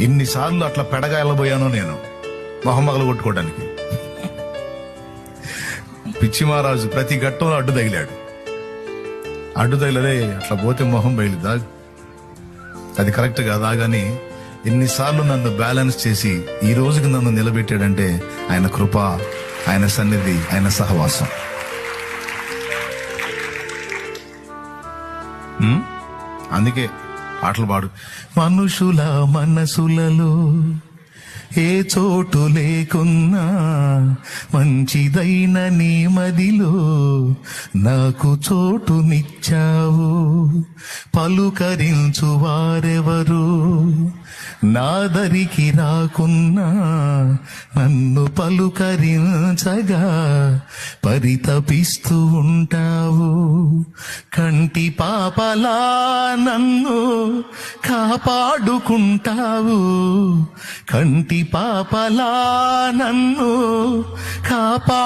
ఇన్నిసార్లు అట్లా పెడగా వెళ్ళబోయాను నేను మొహమ్మగలు కొట్టుకోవడానికి. పిచ్చి మహారాజు ప్రతి ఘట్టంలో అడ్డు తగిలాడు. అడ్డు తగిలరే అట్లా పోతే మొహం బయలుదా, అది కరెక్ట్ కాదా. కానీ ఎన్నిసార్లు నన్ను బ్యాలెన్స్ చేసి ఈ రోజుకి నన్ను నిలబెట్టాడంటే ఆయన కృప, ఆయన సన్నిధి, ఆయన సహవాసం. అందుకే పాటలు పాడు. మనుషుల మనసులలో ఏ చోటు లేకున్నా మంచిదైన నీ మదిలో నాకు చోటునిచ్చావు. పలుకరించు వారెవరు నాదరికి రాకున్నా నన్ను పలుకరించగా పరితపిస్తూ ఉంటావు. కంటి పాపలా నన్ను కాపాడుకుంటావు. కంటి పాపలా నన్ను కాపాడు